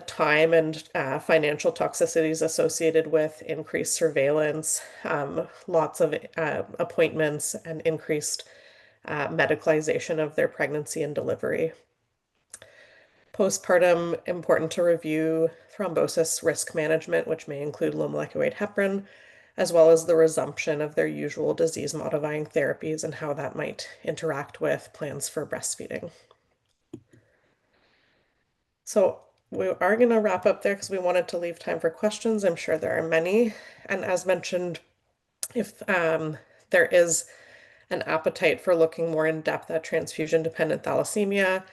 time and financial toxicities associated with increased surveillance, lots of appointments, and increased medicalization of their pregnancy and delivery. Postpartum, important to review thrombosis risk management, which may include low molecular weight heparin, as well as the resumption of their usual disease-modifying therapies and how that might interact with plans for breastfeeding. So we are going to wrap up there because we wanted to leave time for questions. I'm sure there are many. And as mentioned, if there is an appetite for looking more in depth at transfusion-dependent thalassemia,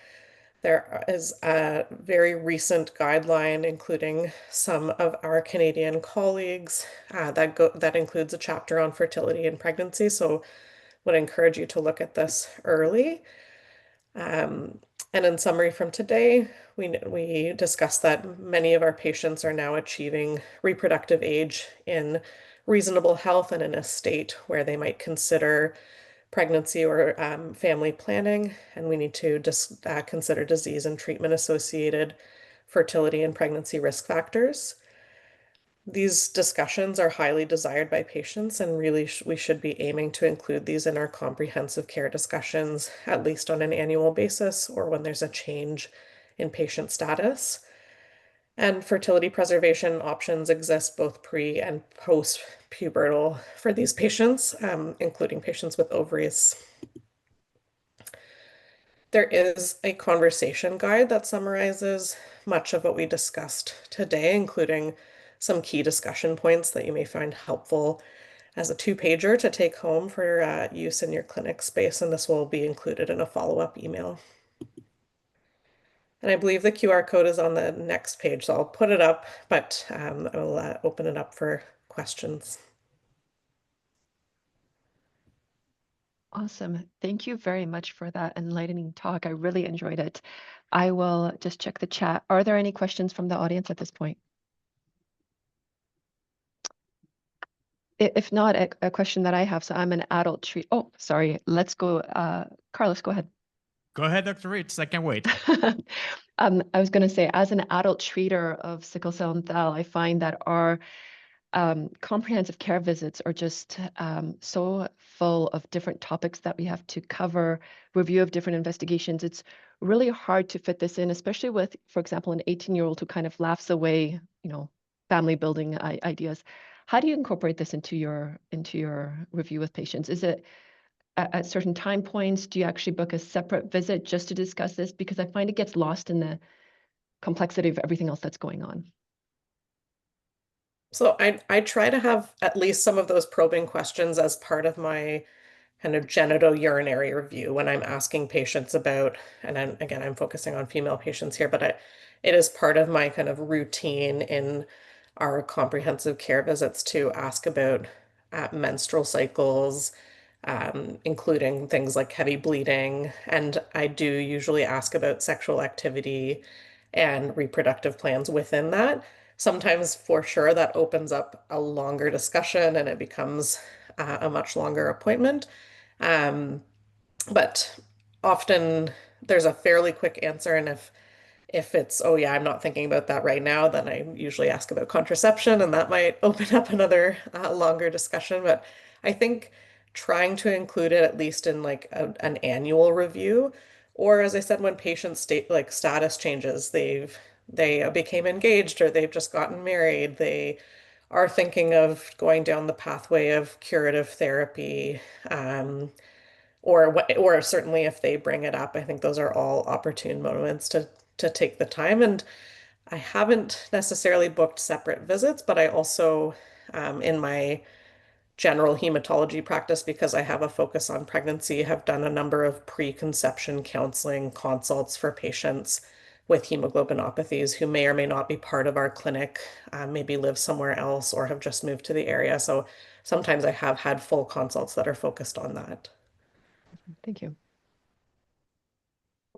there is a very recent guideline, including some of our Canadian colleagues, that includes a chapter on fertility and pregnancy. So would encourage you to look at this early. And in summary from today, we discussed that many of our patients are now achieving reproductive age in reasonable health and in a state where they might consider pregnancy or family planning, and we need to just consider disease and treatment-associated fertility and pregnancy risk factors. These discussions are highly desired by patients, and really we should be aiming to include these in our comprehensive care discussions, at least on an annual basis or when there's a change in patient status. And fertility preservation options exist both pre and post-pubertal for these patients, including patients with ovaries. There is a conversation guide that summarizes much of what we discussed today, including some key discussion points that you may find helpful as a two-pager to take home for use in your clinic space, and this will be included in a follow-up email. And I believe the QR code is on the next page, so I'll put it up, but I'll open it up for questions. Awesome. Thank you very much for that enlightening talk. I really enjoyed it. I will just check the chat. Are there any questions from the audience at this point? If not, a question that I have. So I'm an adult Oh, sorry. Let's go. Carlos, go ahead. Go ahead, Dr. Reitz. I can't wait. I was going to say, as an adult treater of sickle cell and thal, I find that our comprehensive care visits are just so full of different topics that we have to cover, review of different investigations. It's really hard to fit this in, especially with, for example, an 18-year-old who kind of laughs away, family building ideas. How do you incorporate this into your review with patients? Is it at certain time points? Do you actually book a separate visit just to discuss this? Because I find it gets lost in the complexity of everything else that's going on. So I try to have at least some of those probing questions as part of my kind of genitourinary review when I'm asking patients about, and I'm focusing on female patients here, but it is part of my kind of routine in our comprehensive care visits to ask about menstrual cycles, including things like heavy bleeding. And I do usually ask about sexual activity and reproductive plans within that. Sometimes for sure that opens up a longer discussion and it becomes a much longer appointment. But often there's a fairly quick answer, and if it's, oh yeah, I'm not thinking about that right now, then I usually ask about contraception, and that might open up another longer discussion. But I think trying to include it at least in like an annual review, or as I said, when patients status changes, they became engaged or they've just gotten married, they are thinking of going down the pathway of curative therapy, or certainly if they bring it up, I think those are all opportune moments to take the time. And I haven't necessarily booked separate visits, but I also, in my general hematology practice, because I have a focus on pregnancy, have done a number of preconception counseling consults for patients with hemoglobinopathies who may or may not be part of our clinic, maybe live somewhere else or have just moved to the area. So sometimes I have had full consults that are focused on that. Thank you.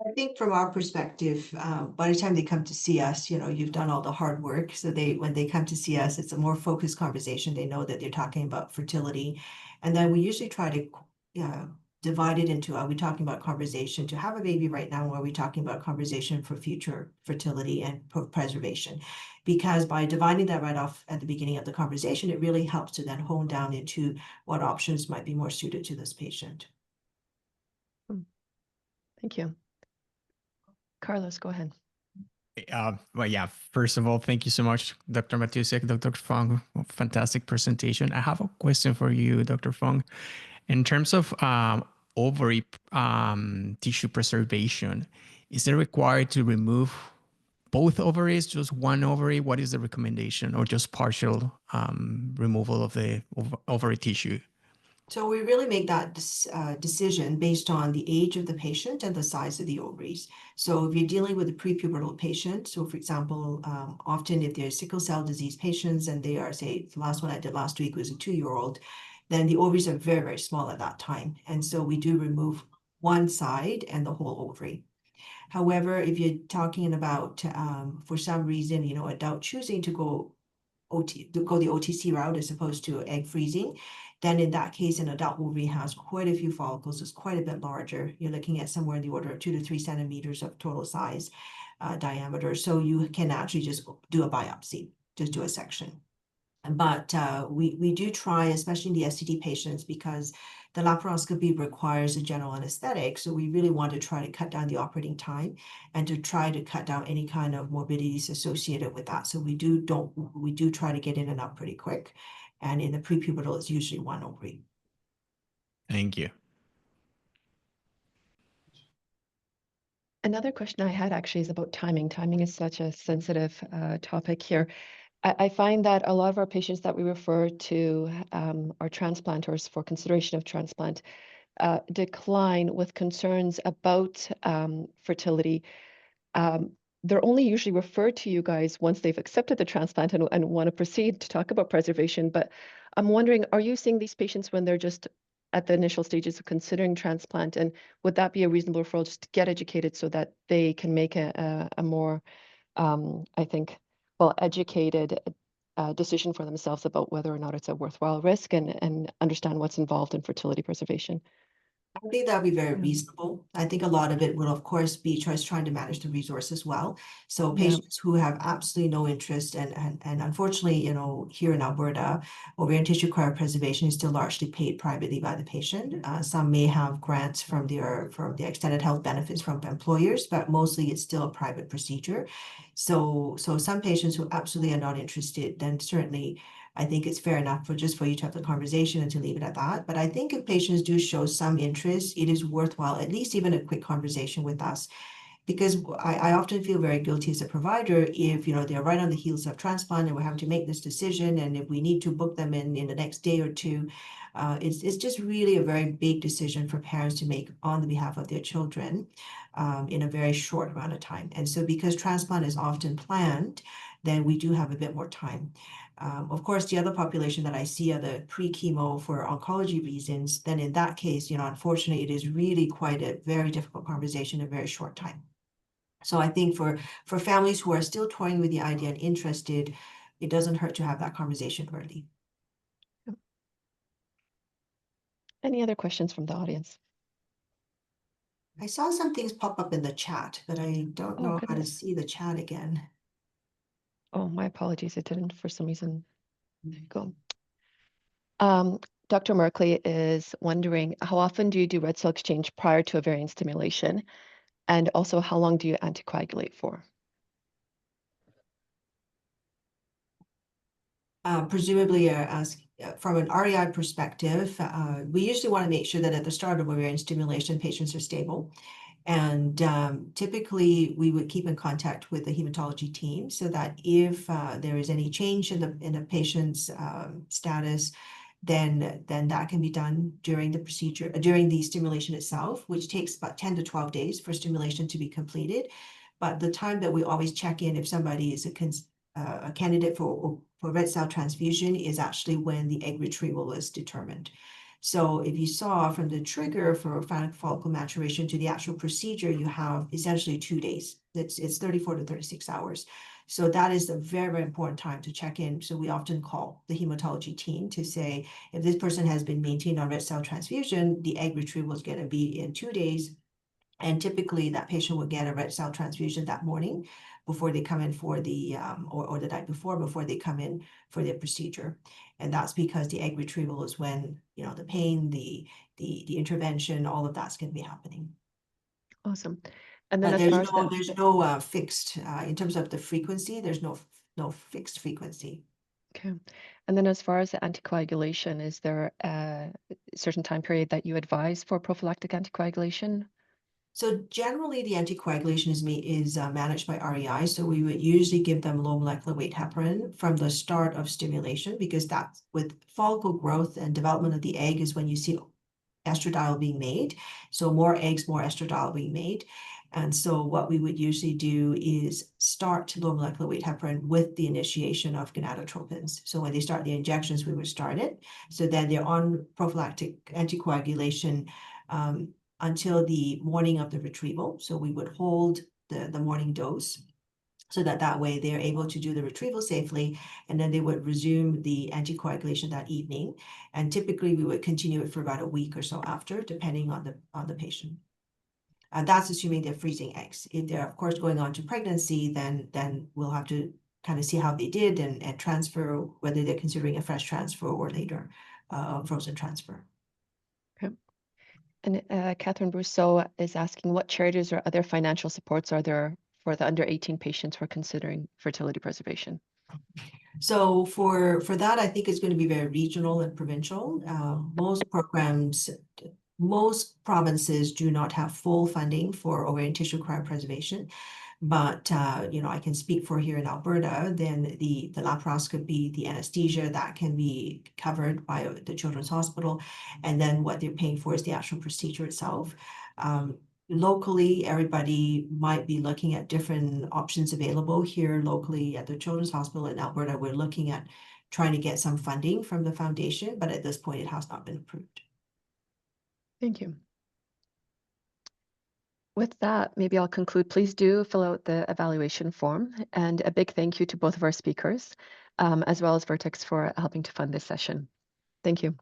I think from our perspective, by the time they come to see us, you've done all the hard work. So when they come to see us, it's a more focused conversation. They know that they're talking about fertility. And then we usually try to divide it into, are we talking about conversation to have a baby right now, or are we talking about conversation for future fertility and preservation? Because by dividing that right off at the beginning of the conversation, it really helps to then hone down into what options might be more suited to this patient. Thank you. Carlos, go ahead. Well, yeah, first of all, thank you so much, Dr. Matusiak, Dr. Foong. Fantastic presentation. I have a question for you, Dr. Foong. In terms of ovary tissue preservation, is it required to remove both ovaries, just one ovary? What is the recommendation, or just partial removal of the ovary tissue? So we really make that decision based on the age of the patient and the size of the ovaries. So if you're dealing with a prepubertal patient, so for example, often if they're sickle cell disease patients and they are, say, the last one I did last week was a 2-year-old, then the ovaries are very, very small at that time. And so we do remove one side and the whole ovary. However, if you're talking about, for some reason, adult choosing to go the OTC route as opposed to egg freezing, then in that case, an adult ovary has quite a few follicles. It's quite a bit larger. You're looking at somewhere in the order of 2 to 3 centimeters of total size diameter. So you can actually just do a biopsy, just do a section. But we do try, especially in the SCD patients, because the laparoscopy requires a general anesthetic. So we really want to try to cut down the operating time and to try to cut down any kind of morbidities associated with that. So we do try to get in and out pretty quick. And in the prepubertal, it's usually one ovary. Thank you. Another question I had actually is about timing. Timing is such a sensitive topic here. I find that a lot of our patients that we refer to our transplanters for consideration of transplant decline with concerns about fertility. They're only usually referred to you guys once they've accepted the transplant and want to proceed to talk about preservation. But I'm wondering, are you seeing these patients when they're just at the initial stages of considering transplant? And would that be a reasonable referral just to get educated so that they can make a more, I think, well-educated decision for themselves about whether or not it's a worthwhile risk and understand what's involved in fertility preservation? I think that would be very reasonable. I think a lot of it will, of course, be just trying to manage the resource as well. So patients who have absolutely no interest, and unfortunately, here in Alberta, ovarian tissue cryopreservation is still largely paid privately by the patient. Some may have grants from the extended health benefits from employers, but mostly it's still a private procedure. So some patients who absolutely are not interested, then certainly I think it's fair enough for you to have the conversation and to leave it at that. But I think if patients do show some interest, it is worthwhile, at least even a quick conversation with us. Because I often feel very guilty as a provider if, they're right on the heels of transplant and we're having to make this decision. And if we need to book them in the next day or two, it's just really a very big decision for parents to make on the behalf of their children in a very short amount of time. And so because transplant is often planned, then we do have a bit more time. Of course, the other population that I see are the pre-chemo for oncology reasons. Then in that case, unfortunately, it is really quite a very difficult conversation in a very short time. So I think for families who are still toying with the idea and interested, it doesn't hurt to have that conversation early. Any other questions from the audience? I saw some things pop up in the chat, but I don't know how to see the chat again. Oh, my apologies. It didn't for some reason go. Dr. Merkley is wondering, how often do you do red cell exchange prior to ovarian stimulation? And also, how long do you anticoagulate for? presumably from an REI perspective, we usually want to make sure that at the start of ovarian stimulation, patients are stable. And typically, we would keep in contact with the hematology team so that if there is any change in the patient's status, then that can be done during the procedure, during the stimulation itself, which takes about 10 to 12 days for stimulation to be completed. But the time that we always check in if somebody is a candidate for red cell transfusion is actually when the egg retrieval is determined. So if you saw from the trigger for follicle maturation to the actual procedure, you have essentially 2 days. It's 34 to 36 hours. So that is a very, very important time to check in. So we often call the hematology team to say, if this person has been maintained on red cell transfusion, the egg retrieval is going to be in 2 days. And typically that patient would get a red cell transfusion that morning before they come in for the, or the night before they come in for their procedure. And that's because the egg retrieval is when, the pain, the intervention, all of that's going to be happening. Awesome. And then But as far as there's no fixed, in terms of the frequency, there's no fixed frequency. okay. And then as far as the anticoagulation, is there a certain time period that you advise for prophylactic anticoagulation? So generally, the anticoagulation is managed by REI. So we would usually give them low molecular weight heparin from the start of stimulation, because that's with follicle growth and development of the egg is when you see estradiol being made. So more eggs, more estradiol being made. And so what we would usually do is start low molecular weight heparin with the initiation of gonadotropins. So when they start the injections, we would start it. So then they're on prophylactic anticoagulation until the morning of the retrieval. So we would hold the morning dose so that way they're able to do the retrieval safely, and then they would resume the anticoagulation that evening. And typically we would continue it for about a week or so after, depending on the patient. That's assuming they're freezing eggs. If they're, of course, going on to pregnancy, then we'll have to kind of see how they did and transfer, whether they're considering a fresh transfer or later frozen transfer. Okay. And Catherine Brousseau is asking, what charities or other financial supports are there for the under 18 patients who are considering fertility preservation? So for that, I think it's going to be very regional and provincial. Most provinces do not have full funding for ovarian tissue cryopreservation. But, I can speak for here in Alberta, then the laparoscopy, the anesthesia, that can be covered by the Children's Hospital. And then what they're paying for is the actual procedure itself. Locally, everybody might be looking at different options available. Here locally at the Children's Hospital in Alberta, we're looking at trying to get some funding from the foundation, but at this point it has not been approved. Thank you. With that, maybe I'll conclude. Please do fill out the evaluation form, and a big thank you to both of our speakers, as well as Vertex for helping to fund this session. Thank you.